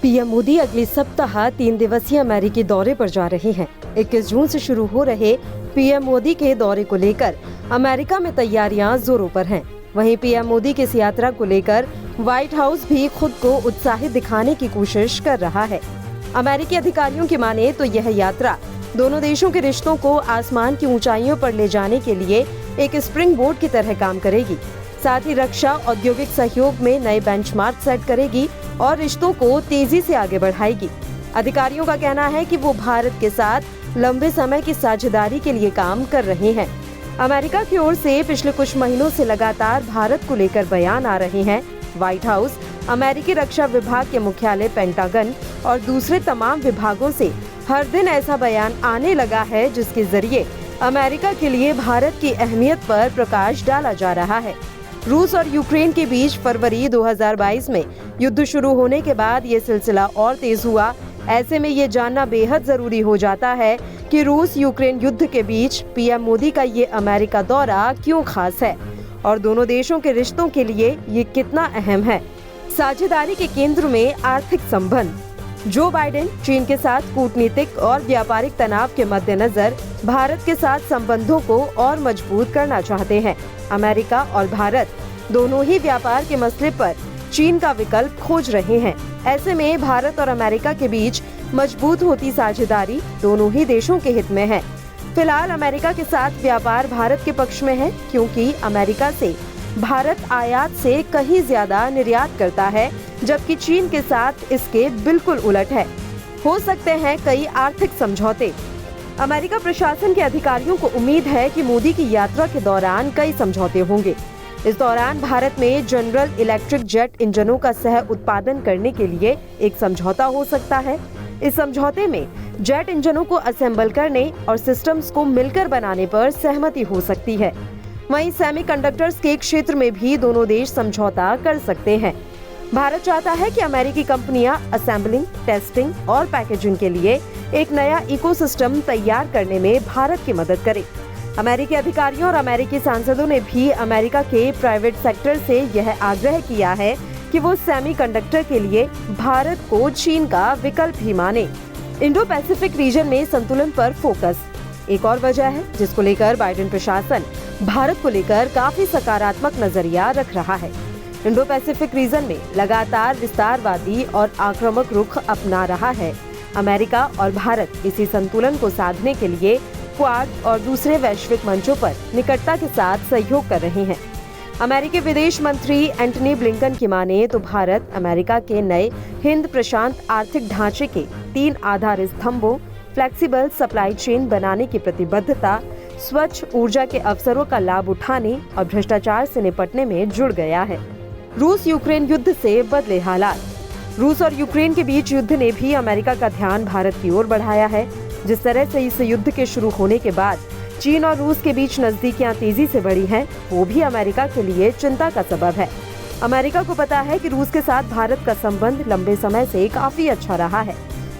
PM Modi अगले सप्ताह 3 दिवसीय अमेरिकी दौरे पर जा रहे हैं। 21 जून से शुरू हो रहे पीएम मोदी के दौरे को लेकर अमेरिका में तैयारियां जोरों पर हैं। वहीं पीएम मोदी की इस यात्रा को लेकर व्हाइट हाउस भी खुद को उत्साहित दिखाने की कोशिश कर रहा है। अमेरिकी अधिकारियों की माने तो यह यात्रा दोनों देशों के रिश्तों को आसमान की ऊंचाइयों पर ले जाने के लिए एक स्प्रिंग बोर्ड की तरह काम करेगी। साथ ही रक्षा औद्योगिक सहयोग में नए बेंचमार्क सेट करेगी और रिश्तों को तेजी से आगे बढ़ाएगी। अधिकारियों का कहना है कि वो भारत के साथ लंबे समय की साझेदारी के लिए काम कर रहे हैं। अमेरिका की ओर से पिछले कुछ महीनों से लगातार भारत को लेकर बयान आ रहे हैं। व्हाइट हाउस, अमेरिकी रक्षा विभाग के मुख्यालय पेंटागन और दूसरे तमाम विभागों से हर दिन ऐसा बयान आने लगा है जिसके जरिए अमेरिका के लिए भारत की अहमियत पर प्रकाश डाला जा रहा है। रूस और यूक्रेन के बीच फरवरी 2022 में युद्ध शुरू होने के बाद ये सिलसिला और तेज हुआ। ऐसे में ये जानना बेहद जरूरी हो जाता है कि रूस यूक्रेन युद्ध के बीच पीएम मोदी का ये अमेरिका दौरा क्यों खास है और दोनों देशों के रिश्तों के लिए ये कितना अहम है। साझेदारी के केंद्र में आर्थिक संबंध। जो बाइडेन चीन के साथ कूटनीतिक और व्यापारिक तनाव के मद्देनजर भारत के साथ संबंधों को और मजबूत करना चाहते हैं। अमेरिका और भारत दोनों ही व्यापार के मसले पर चीन का विकल्प खोज रहे हैं। ऐसे में भारत और अमेरिका के बीच मजबूत होती साझेदारी दोनों ही देशों के हित में है। फिलहाल अमेरिका के साथ व्यापार भारत के पक्ष में है, क्योंकि अमेरिका से भारत आयात से कहीं ज्यादा निर्यात करता है, जबकि चीन के साथ इसके बिल्कुल उलट है। हो सकते हैं कई आर्थिक समझौते। अमेरिका प्रशासन के अधिकारियों को उम्मीद है कि मोदी की यात्रा के दौरान कई समझौते होंगे। इस दौरान भारत में जनरल इलेक्ट्रिक जेट इंजनों का सह उत्पादन करने के लिए एक समझौता हो सकता है। इस समझौते में जेट इंजनों को असेंबल करने और सिस्टम्स को मिलकर बनाने पर सहमति हो सकती है। वहीं सेमीकंडक्टर्स के क्षेत्र में भी दोनों देश समझौता कर सकते हैं। भारत चाहता है कि अमेरिकी कंपनियां असेंबलिंग, टेस्टिंग और पैकेजिंग के लिए एक नया इकोसिस्टम तैयार करने में भारत की मदद करे। अमेरिकी अधिकारियों और अमेरिकी सांसदों ने भी अमेरिका के प्राइवेट सेक्टर से यह आग्रह किया है कि वो सेमीकंडक्टर के लिए भारत को चीन का विकल्प ही माने। इंडो पैसिफिक रीजन में संतुलन पर फोकस एक और वजह है जिसको लेकर बाइडेन प्रशासन भारत को लेकर काफी सकारात्मक नजरिया रख रहा है। इंडो पैसिफिक रीजन में लगातार विस्तारवादी और आक्रामक रुख अपना रहा है। अमेरिका और भारत इसी संतुलन को साधने के लिए क्वाड और दूसरे वैश्विक मंचों पर निकटता के साथ सहयोग कर रहे हैं। अमेरिकी विदेश मंत्री एंटनी ब्लिंकन की माने तो भारत अमेरिका के नए हिंद प्रशांत आर्थिक ढांचे के 3 आधार स्तंभों, फ्लेक्सिबल सप्लाई चेन बनाने की प्रतिबद्धता, स्वच्छ ऊर्जा के अवसरों का लाभ उठाने और भ्रष्टाचार से निपटने में जुड़ गया है। रूस यूक्रेन युद्ध से बदले हालात। रूस और यूक्रेन के बीच युद्ध ने भी अमेरिका का ध्यान भारत की ओर बढ़ाया है। जिस तरह से इस युद्ध के शुरू होने के बाद चीन और रूस के बीच नजदीकियां तेजी से बढ़ी हैं, वो भी अमेरिका के लिए चिंता का सबब है। अमेरिका को पता है कि रूस के साथ भारत का संबंध लंबे समय से काफी अच्छा रहा है।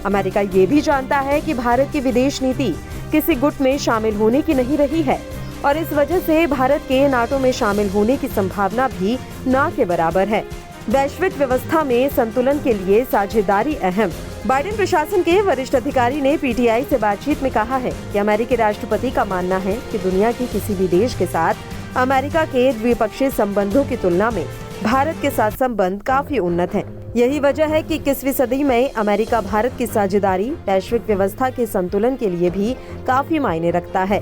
अमेरिका ये भी जानता है कि भारत की विदेश नीति किसी गुट में शामिल होने की नहीं रही है और इस वजह से भारत के नाटो में शामिल होने की संभावना भी ना के बराबर है। वैश्विक व्यवस्था में संतुलन के लिए साझेदारी अहम। बाइडेन प्रशासन के वरिष्ठ अधिकारी ने पीटीआई से बातचीत में कहा है कि अमेरिकी राष्ट्रपति का मानना है कि दुनिया के किसी भी देश के साथ अमेरिका के द्विपक्षीय संबंधों की तुलना में भारत के साथ संबंध काफी उन्नत हैं। यही वजह है कि 21वीं सदी में अमेरिका भारत की साझेदारी वैश्विक व्यवस्था के संतुलन के लिए भी काफी मायने रखता है।